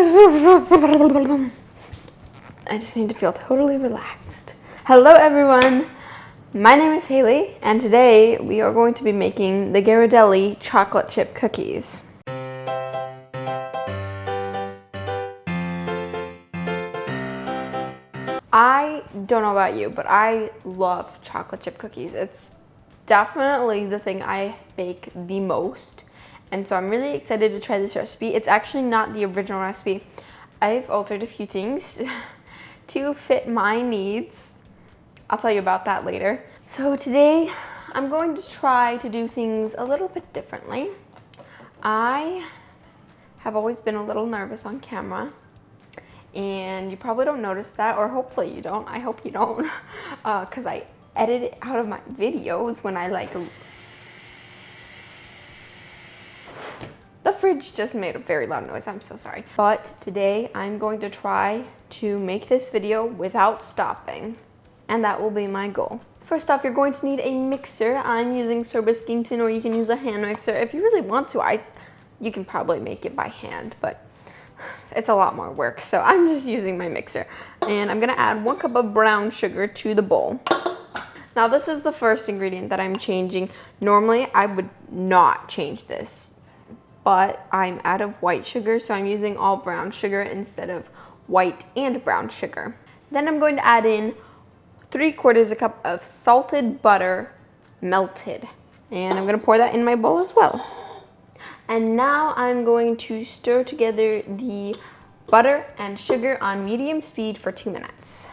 I just need to feel totally relaxed. Hello everyone, my name is Hailey, and today we are going to be making the Ghirardelli chocolate chip cookies. I don't know about you, but I love chocolate chip cookies. It's definitely the thing I bake the most. And so I'm really excited to try this recipe. It's actually not the original recipe. I've altered a few things to fit my needs. I'll tell you about that later. So today I'm going to try to do things a little bit differently. I have always been a little nervous on camera. And you probably don't notice that, or hopefully you don't. I hope you don't, because I edit it out of my videos when I The fridge just made a very loud noise, I'm so sorry. But today I'm going to try to make this video without stopping, and that will be my goal. First off, you're going to need a mixer. I'm using Scontrino, or you can use a hand mixer. If you really want to, you can probably make it by hand, but it's a lot more work, so I'm just using my mixer. And I'm gonna add 1 cup of brown sugar to the bowl. Now this is the first ingredient that I'm changing. Normally I would not change this, but I'm out of white sugar, so I'm using all brown sugar instead of white and brown sugar. Then I'm going to add in 3/4 cup of salted butter, melted. And I'm gonna pour that in my bowl as well. And now I'm going to stir together the butter and sugar on medium speed for 2 minutes.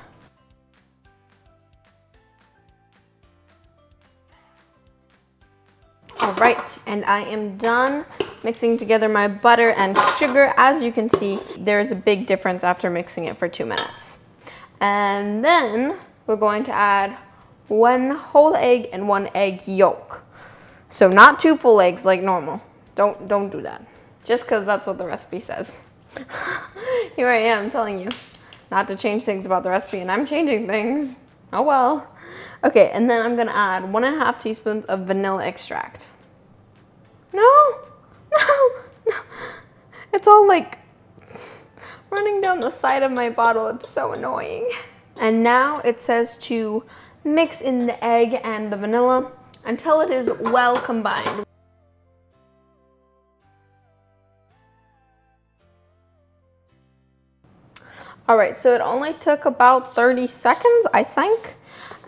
All right, and I am done mixing together my butter and sugar. As you can see, there is a big difference after mixing it for 2 minutes. And then we're going to add 1 whole egg and 1 egg yolk. So not 2 full eggs like normal. Don't do that. Just because that's what the recipe says. Here I am telling you not to change things about the recipe, and I'm changing things. Oh well. Okay, and then I'm gonna add 1½ teaspoons of vanilla extract. No. It's all like running down the side of my bottle. It's so annoying. And now it says to mix in the egg and the vanilla until it is well combined. All right, so it only took about 30 seconds, I think,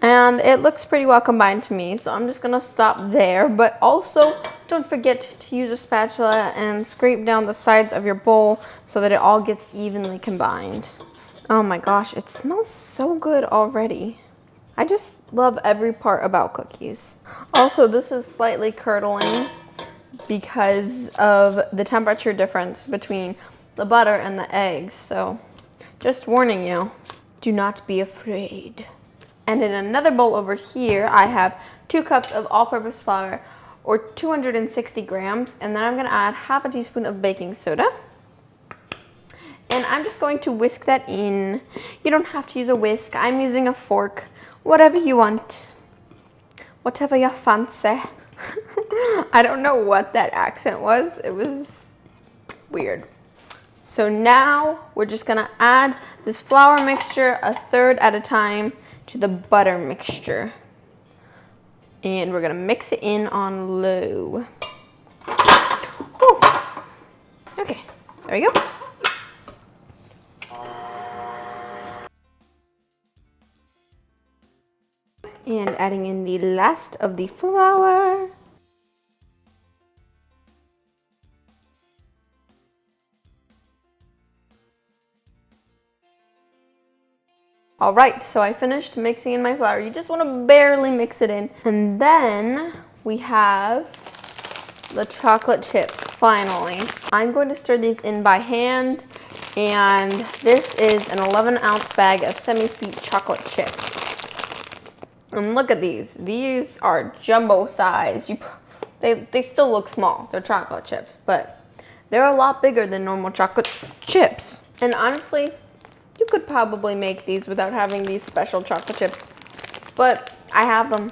and it looks pretty well combined to me, so I'm just gonna stop there. But also, don't forget to use a spatula and scrape down the sides of your bowl so that it all gets evenly combined. Oh my gosh, it smells so good already. I just love every part about cookies. Also, this is slightly curdling because of the temperature difference between the butter and the eggs, so just warning you, do not be afraid. And in another bowl over here, I have 2 cups of all-purpose flour, or 260 grams, and then I'm gonna add 1/2 teaspoon of baking soda. And I'm just going to whisk that in. You don't have to use a whisk. I'm using a fork, whatever you want, whatever you fancy. I don't know what that accent was. It was weird. So now we're just gonna add this flour mixture 1/3 at a time to the butter mixture. And we're gonna mix it in on low. Whew. Okay, there we go. And adding in the last of the flour. All right, so I finished mixing in my flour. You just want to barely mix it in. And then we have the chocolate chips, finally. I'm going to stir these in by hand, and this is an 11-ounce bag of semi-sweet chocolate chips. And look at these. These are jumbo size. They still look small. They're chocolate chips, but they're a lot bigger than normal chocolate chips. And honestly, you could probably make these without having these special chocolate chips, but I have them,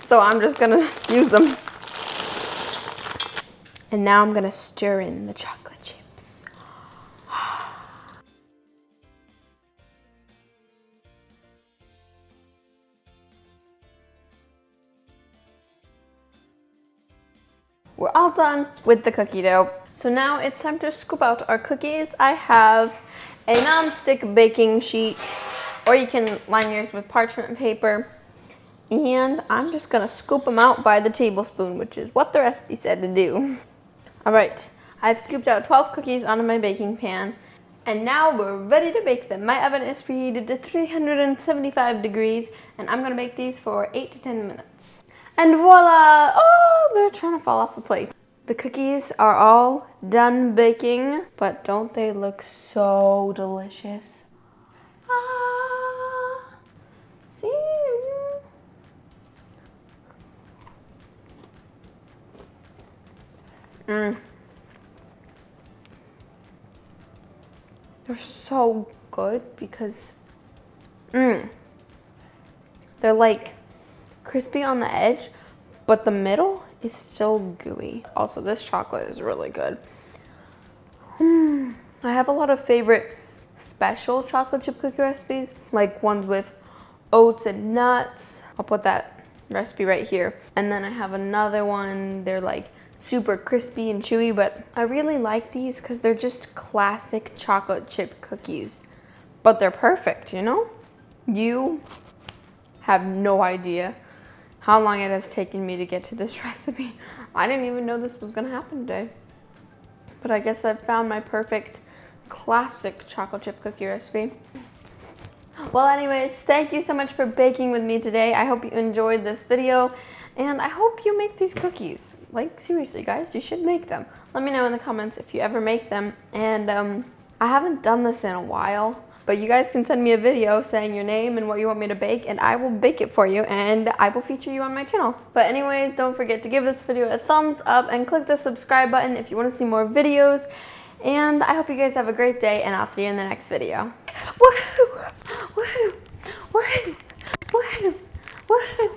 so I'm just gonna use them. And now I'm gonna stir in the chocolate chips. we're all done with the cookie dough. So now it's time to scoop out our cookies. I have a non-stick baking sheet, or you can line yours with parchment paper. And I'm just gonna scoop them out by the tablespoon, which is what the recipe said to do. All right, I've scooped out 12 cookies onto my baking pan, and now we're ready to bake them. My oven is preheated to 375 degrees, and I'm gonna bake these for 8 to 10 minutes. And voila! Oh, they're trying to fall off the plate. The cookies are all done baking, but don't they look so delicious? Ah, see? They're so good because they're like crispy on the edge, but the middle is still gooey. Also, this chocolate is really good. I have a lot of favorite special chocolate chip cookie recipes, like ones with oats and nuts. I'll put that recipe right here. And then I have another one, they're like super crispy and chewy, but I really like these because they're just classic chocolate chip cookies, but they're perfect, you know? You have no idea how long it has taken me to get to this recipe. I didn't even know this was gonna happen today. But I guess I've found my perfect classic chocolate chip cookie recipe. Well, anyways, thank you so much for baking with me today. I hope you enjoyed this video, and I hope you make these cookies. Like, seriously, guys, you should make them. Let me know in the comments if you ever make them. And I haven't done this in a while, but you guys can send me a video saying your name and what you want me to bake, and I will bake it for you, and I will feature you on my channel. But anyways, don't forget to give this video a thumbs up and click the subscribe button if you want to see more videos. And I hope you guys have a great day, and I'll see you in the next video. Woohoo! Woohoo! Woohoo! Woohoo! Woohoo!